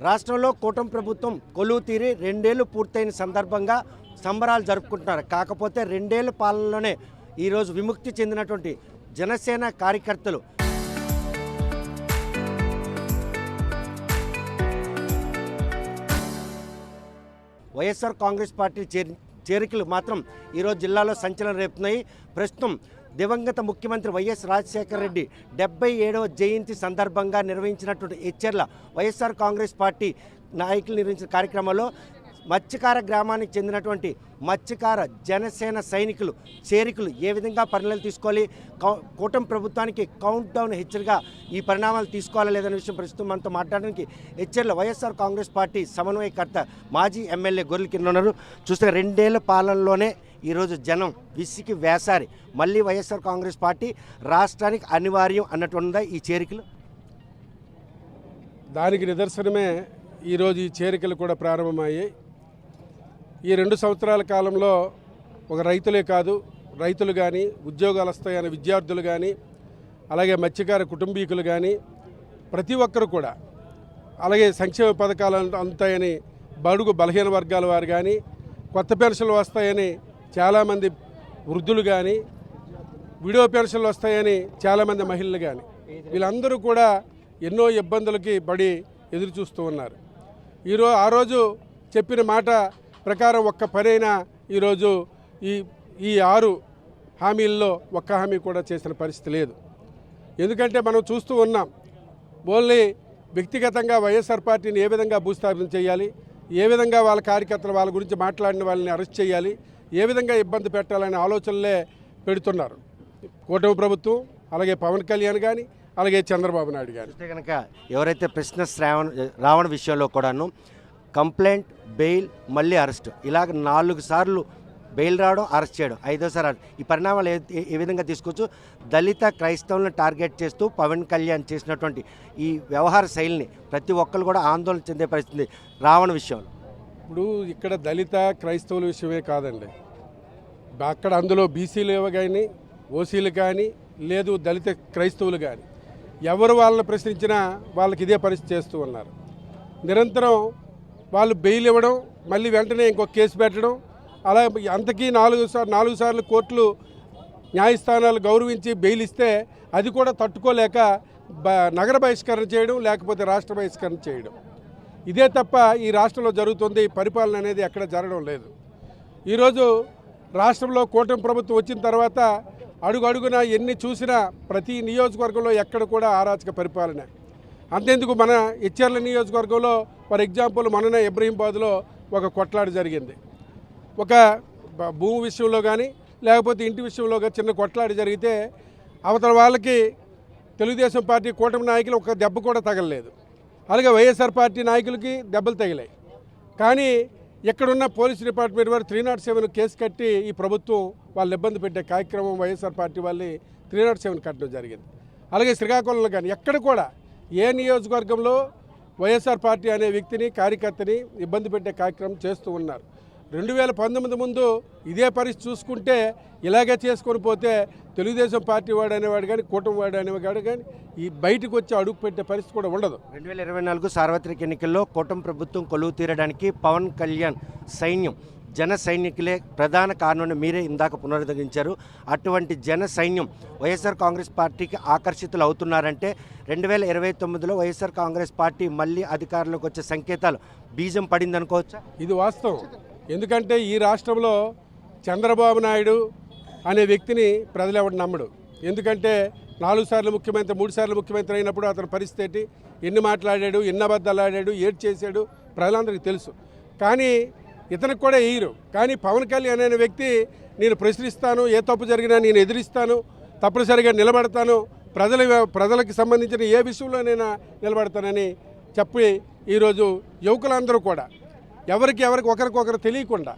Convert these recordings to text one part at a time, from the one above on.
రాష్ట్రంలో కూటమి ప్రభుత్వం కొలువు తీరి 2 ఏళ్లు పూర్తయిన సందర్భంగా సంబరాలు జరుపుకుంటున్నారు. కాకపోతే 2 ఏళ్ల పాలనలోనే ఈరోజు విముక్తి చెందినటువంటి జనసేన కార్యకర్తలు వైఎస్ఆర్ కాంగ్రెస్ పార్టీ చేరికలు మాత్రం ఈరోజు జిల్లాలో సంచలనం రేపుతున్నాయి. ప్రస్తుతం దివంగత ముఖ్యమంత్రి వైఎస్ రాజశేఖర రెడ్డి 77వ జయంతి సందర్భంగా నిర్వహించినటువంటి ఎచ్చెర్ల వైఎస్ఆర్ కాంగ్రెస్ పార్టీ నాయకులు నిర్వహించిన కార్యక్రమంలో మత్స్యకార గ్రామానికి చెందినటువంటి మత్స్యకార జనసేన సైనికులు చేరికలు ఏ విధంగా పరిణామాలు తీసుకోవాలి, కూటమి ప్రభుత్వానికి కౌంట్ డౌన్ హెచ్చరికగా ఈ పరిణామాలు తీసుకోవాలా లేదనే విషయం ప్రస్తుతం మనతో మాట్లాడడానికి ఎచ్చెర్ల వైఎస్ఆర్ కాంగ్రెస్ పార్టీ సమన్వయకర్త మాజీ ఎమ్మెల్యే గొర్రెల కింద ఉన్నారు. చూస్తే 2 ఏళ్ల పాలనలోనే ఈరోజు జనం విసికి వేసారి మళ్ళీ వైఎస్ఆర్ కాంగ్రెస్ పార్టీ రాష్ట్రానికి అనివార్యం అన్నట్టుందా ఈ చేరికలు? దానికి నిదర్శనమే ఈరోజు ఈ చేరికలు కూడా ప్రారంభమయ్యాయి. ఈ 2 సంవత్సరాల కాలంలో ఒక రైతులే కాదు, రైతులు కానీ, ఉద్యోగాలు వస్తాయని విద్యార్థులు కానీ, అలాగే మత్స్యకార కుటుంబీకులు కానీ ప్రతి ఒక్కరు కూడా, అలాగే సంక్షేమ పథకాలు అందుతాయని బడుగు బలహీన వర్గాల వారు కానీ, కొత్త పెన్షన్లు వస్తాయని చాలామంది వృద్ధులు కానీ, విడో పెన్షన్లు వస్తాయని చాలామంది మహిళలు కానీ, వీళ్ళందరూ కూడా ఎన్నో ఇబ్బందులకి పడి ఎదురు చూస్తూ ఉన్నారు. ఆ రోజు చెప్పిన మాట ప్రకారం ఒక్క పనైనా ఈరోజు ఈ 6 హామీల్లో ఒక్క హామీ కూడా చేసిన పరిస్థితి లేదు. ఎందుకంటే మనం చూస్తూ ఉన్నాం, ఓన్లీ వ్యక్తిగతంగా వైఎస్ఆర్ పార్టీని ఏ విధంగా భూస్థాపన చేయాలి, ఏ విధంగా వాళ్ళ కార్యకర్తలు వాళ్ళ గురించి మాట్లాడిన వాళ్ళని అరెస్ట్ చేయాలి, ఏ విధంగా ఇబ్బంది పెట్టాలనే ఆలోచనలే పెడుతున్నారు కూటమి ప్రభుత్వం, అలాగే పవన్ కళ్యాణ్ కానీ, అలాగే చంద్రబాబు నాయుడు గారు. అంటే కనుక ఎవరైతే ప్రశ్న రావణ విషయంలో కూడాను కంప్లైంట్, బెయిల్, మళ్ళీ అరెస్ట్, ఇలాగ 4 సార్లు బెయిల్ రావడం, అరెస్ట్ చేయడం, 5వసారి ఈ పరిణామాలు ఏ విధంగా తీసుకోవచ్చు? దళిత క్రైస్తవులను టార్గెట్ చేస్తూ పవన్ కళ్యాణ్ చేసినటువంటి ఈ వ్యవహార శైలిని ప్రతి ఒక్కరు కూడా ఆందోళన చెందే పరిస్థితి రావణ విషయంలో. ఇప్పుడు ఇక్కడ దళిత క్రైస్తవుల విషయమే కాదండి, అక్కడ అందులో బీసీలు కానీ, ఓసీలు కానీ, లేదు దళిత క్రైస్తవులు కానీ ఎవరు వాళ్ళని ప్రశ్నించినా వాళ్ళకి ఇదే పరిస్థితి చేస్తూ ఉన్నారు. నిరంతరం వాళ్ళు బెయిల్ ఇవ్వడం, మళ్ళీ వెంటనే ఇంకొక కేసు పెట్టడం, అలా అంతకీ 4 సార్లు కోర్టులు న్యాయస్థానాలు గౌరవించి బెయిల్ ఇస్తే అది కూడా తట్టుకోలేక నగర బహిష్కరణ చేయడం, లేకపోతే రాష్ట్ర బహిష్కరణ చేయడం, ఇదే తప్ప ఈ రాష్ట్రంలో జరుగుతుంది. పరిపాలన అనేది ఎక్కడ జరగడం లేదు. ఈరోజు రాష్ట్రంలో కూటమి ప్రభుత్వం వచ్చిన తర్వాత అడుగున ఎన్ని చూసినా ప్రతి నియోజకవర్గంలో ఎక్కడ కూడా అరాచక పరిపాలన. అంతేందుకు మన ఎచ్చెర్ల నియోజకవర్గంలో ఫర్ ఎగ్జాంపుల్ మొన్ననే ఇబ్రహీంబాద్లో ఒక కొట్లాట జరిగింది. ఒక భూమి విషయంలో కానీ, లేకపోతే ఇంటి విషయంలో చిన్న కొట్లాట జరిగితే అవతల వాళ్ళకి తెలుగుదేశం పార్టీ కూటమి నాయకులు ఒక దెబ్బ కూడా తగలలేదు, అలాగే వైఎస్ఆర్ పార్టీ నాయకులకి దెబ్బలు తగిలాయి. కానీ ఎక్కడున్న పోలీస్ డిపార్ట్మెంట్ వారు 307 కేసు కట్టి ఈ ప్రభుత్వం వాళ్ళు ఇబ్బంది పెట్టే కార్యక్రమం వైఎస్ఆర్ పార్టీ వాళ్ళని 307 కట్టడం జరిగింది. అలాగే శ్రీకాకుళంలో కానీ ఎక్కడ కూడా ఏ నియోజకవర్గంలో వైఎస్ఆర్ పార్టీ అనే వ్యక్తిని, కార్యకర్తని ఇబ్బంది పెట్టే కార్యక్రమం చేస్తూ ఉన్నారు. 2019 ముందు ఇదే పరిస్థితి చూసుకుంటే ఇలాగే చేసుకొని పోతే తెలుగుదేశం పార్టీ వాడు అనేవాడు కానీ, కూటమి వాడు అనేవాడు కానీ ఈ బయటకు వచ్చి అడుగు పెట్టే పరిస్థితి కూడా ఉండదు. 2024 సార్వత్రిక ఎన్నికల్లో కూటమి ప్రభుత్వం కొలువు తీరడానికి పవన్ కళ్యాణ్ సైన్యం, జన సైనికులే ప్రధాన కారణం మీరే ఇందాక పునరుద్ధరించారు. అటువంటి జన సైన్యం వైఎస్ఆర్ కాంగ్రెస్ పార్టీకి ఆకర్షితులు అవుతున్నారంటే 2029లో వైఎస్ఆర్ కాంగ్రెస్ పార్టీ మళ్ళీ అధికారంలోకి వచ్చే సంకేతాలు బీజం పడింది అనుకోవచ్చా? ఇది వాస్తవం. ఎందుకంటే ఈ రాష్ట్రంలో చంద్రబాబు నాయుడు అనే వ్యక్తిని ప్రజలు ఎవరు నమ్మడు. ఎందుకంటే 4 సార్లు ముఖ్యమంత్రి, 3 సార్లు ముఖ్యమంత్రి అయినప్పుడు అతని పరిస్థితి ఎన్ని మాట్లాడాడు, ఎన్ని అబద్ధాలు ఆడాడు, ఏడు చేశాడు ప్రజలందరికీ తెలుసు. కానీ ఇతనికి కూడా వేయరు. కానీ పవన్ కళ్యాణ్ అనే వ్యక్తి నేను ప్రశ్నిస్తాను, ఏ తప్పు జరిగినా నేను ఎదిరిస్తాను, తప్పనిసరిగా నిలబడతాను, ప్రజలకు సంబంధించిన ఏ విషయంలోనైనా నిలబడతానని చెప్పి ఈరోజు యువకులందరూ కూడా ఎవరికి ఒకరికొకరు తెలియకుండా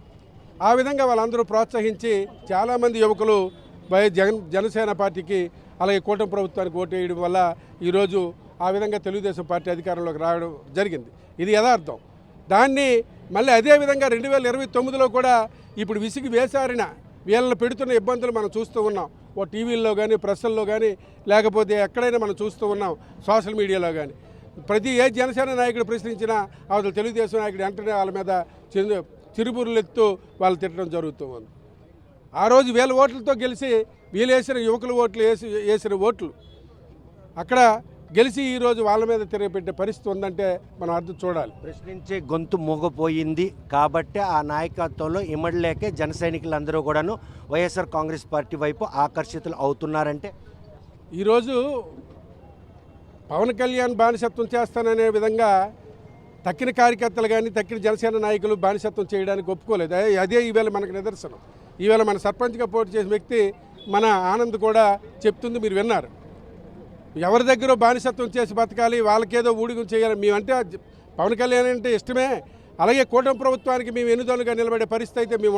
ఆ విధంగా వాళ్ళందరూ ప్రోత్సహించి చాలామంది యువకులు జనసేన పార్టీకి, అలాగే కూటమి ప్రభుత్వానికి ఓటు వేయడం వల్ల ఈరోజు ఆ విధంగా తెలుగుదేశం పార్టీ అధికారంలోకి రావడం జరిగింది. ఇది యథార్థం. దాన్ని మళ్ళీ అదేవిధంగా 2029లో కూడా ఇప్పుడు విసిగి వేసారిన వీళ్ళని పెడుతున్న ఇబ్బందులు మనం చూస్తూ ఉన్నాం. ఓ టీవీల్లో కానీ, ప్రెస్ల్లో కానీ, లేకపోతే ఎక్కడైనా మనం చూస్తూ ఉన్నాం, సోషల్ మీడియాలో కానీ. ప్రతి ఏ జనసేన నాయకుడు ప్రశ్నించినా అవతల తెలుగుదేశం నాయకుడు వెంటనే వాళ్ళ మీద చిరుబురులెత్తు వాళ్ళు తిట్టడం జరుగుతూ ఉంది. ఆ రోజు 1000 ఓట్లతో గెలిచి వీళ్ళు వేసిన యువకుల ఓట్లు వేసిన ఓట్లు అక్కడ గెలిచి ఈరోజు వాళ్ళ మీద తిరగబెట్టే పరిస్థితి ఉందంటే మనం అర్థం చూడాలి. ప్రశ్నించే గొంతు మూగపోయింది కాబట్టి ఆ నాయకత్వంలో ఇమడలేకే జన సైనికులందరూ కూడాను వైఎస్ఆర్ కాంగ్రెస్ పార్టీ వైపు ఆకర్షితులు అవుతున్నారంటే ఈరోజు పవన్ కళ్యాణ్ బానిసత్వం చేస్తాననే విధంగా తక్కిన కార్యకర్తలు కానీ తక్కిన జనసేన నాయకులు బానిసత్వం చేయడానికి ఒప్పుకోలేదు. అదే ఈవేళ మనకు నిదర్శనం. ఈవేళ మన సర్పంచ్గా పోటీ చేసిన వ్యక్తి మన ఆనంద్ కూడా చెప్తుంది, మీరు విన్నారు. ఎవరి దగ్గర బానిసత్వం చేసి బతకాలి, వాళ్ళకేదో ఊడిగం చేయాలి. మేమంటే పవన్ కళ్యాణ్ అంటే ఇష్టమే, అలాగే కూటమి ప్రభుత్వానికి మేము ఎన్నిదోలుగా నిలబడే పరిస్థితి అయితే మేము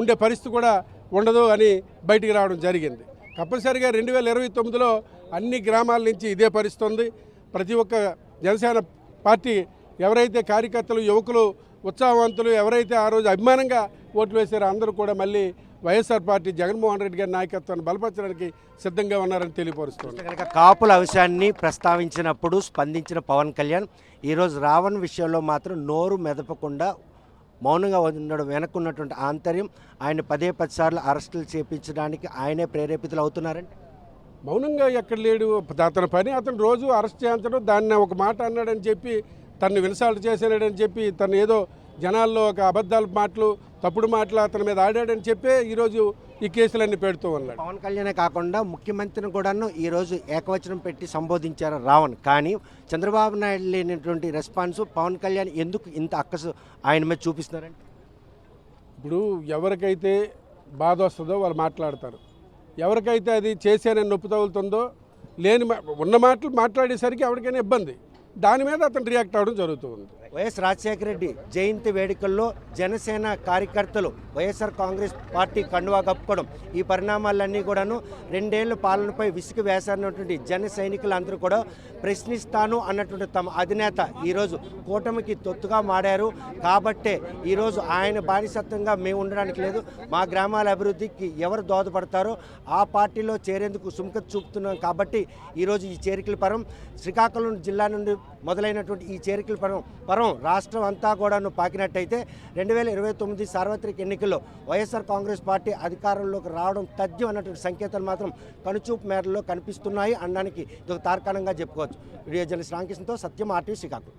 ఉండే పరిస్థితి కూడా ఉండదు అని బయటికి రావడం జరిగింది. కంపల్సరిగా 2029లో అన్ని గ్రామాల నుంచి ఇదే పరిస్థితి ఉంది. ప్రతి ఒక్క జనసేన పార్టీ ఎవరైతే కార్యకర్తలు, యువకులు, ఉత్సాహవంతులు ఎవరైతే ఆ రోజు అభిమానంగా ఓట్లు వేశారో అందరూ కూడా మళ్ళీ వైఎస్ఆర్ పార్టీ జగన్మోహన్ రెడ్డి గారి నాయకత్వాన్ని బలపరచడానికి సిద్ధంగా ఉన్నారని తెలియపరుస్తుంది. కనుక కాపుల అంశాన్ని ప్రస్తావించినప్పుడు స్పందించిన పవన్ కళ్యాణ్ ఈరోజు రావణ్ విషయంలో మాత్రం నోరు మెదపకుండా మౌనంగా ఉండడం వెనక్కున్నటువంటి ఆంతర్యం ఆయన 10 సార్లు అరెస్టులు చేపించడానికి ఆయనే ప్రేరేపితులు అవుతున్నారంటే మౌనంగా ఎక్కడ లేడు. అతని పని అతను రోజు అరెస్ట్ చేయించడం, దాన్ని ఒక మాట అన్నాడని చెప్పి తను ఇన్సల్ట్ చేశాడని చెప్పి తను ఏదో జనాల్లో ఒక అబద్ధాల మాటలు, తప్పుడు మాటలు అతని మీద ఆడాడని చెప్పే ఈరోజు ఈ కేసులన్నీ పెడుతూ ఉన్నాడు. పవన్ కళ్యాణే కాకుండా ముఖ్యమంత్రిని కూడాను ఈరోజు ఏకవచనం పెట్టి సంబోధించారు రావణ్. కానీ చంద్రబాబు నాయుడు లేనటువంటి రెస్పాన్స్ పవన్ కళ్యాణ్ ఎందుకు ఇంత అక్కసు ఆయన మీద చూపిస్తున్నారంటే ఇప్పుడు ఎవరికైతే బాధ వస్తుందో వాళ్ళు మాట్లాడతారు, ఎవరికైతే అది చేశానని నొప్పి తగులుతుందో ఉన్న మాటలు మాట్లాడేసరికి ఎవరికైనా ఇబ్బంది, దాని మీద అతను రియాక్ట్ అవ్వడం జరుగుతుంది. వైఎస్ రాజశేఖర రెడ్డి జయంతి వేడుకల్లో జనసేన కార్యకర్తలు వైఎస్ఆర్ కాంగ్రెస్ పార్టీ కండువా కప్పుకోవడం, ఈ పరిణామాలన్నీ కూడాను 2 ఏళ్ల పాలనపై విసుగు వేసారినటువంటి జన సైనికులందరూ కూడా ప్రశ్నిస్తాను అన్నటువంటి తమ అధినేత ఈరోజు కూటమికి తొత్తుగా మాడారు. కాబట్టే ఈరోజు ఆయన బానిసత్వంగా మేము ఉండడానికి లేదు, మా గ్రామాల అభివృద్ధికి ఎవరు దోహదపడతారో ఆ పార్టీలో చేరేందుకు సుముఖత చూపుతున్నాం. కాబట్టి ఈరోజు ఈ చేరికల పరం శ్రీకాకుళం జిల్లా నుండి మొదలైనటువంటి ఈ చేరికల పరం రాష్ట్రం అంతా కూడాను పాకినట్టయితే 2029 సార్వత్రిక ఎన్నికల్లో వైఎస్ఆర్ కాంగ్రెస్ పార్టీ అధికారంలోకి రావడం తథ్యం అన్నటువంటి సంకేతాలు మాత్రం కనుచూపు మేరలో కనిపిస్తున్నాయి అనడానికి ఇది ఒక తార్కాణంగా చెప్పుకోవచ్చు. వీడియో జర్నలిస్ట్ రామకృష్ణతో సత్యం, RTV శ్రీకాకుళం.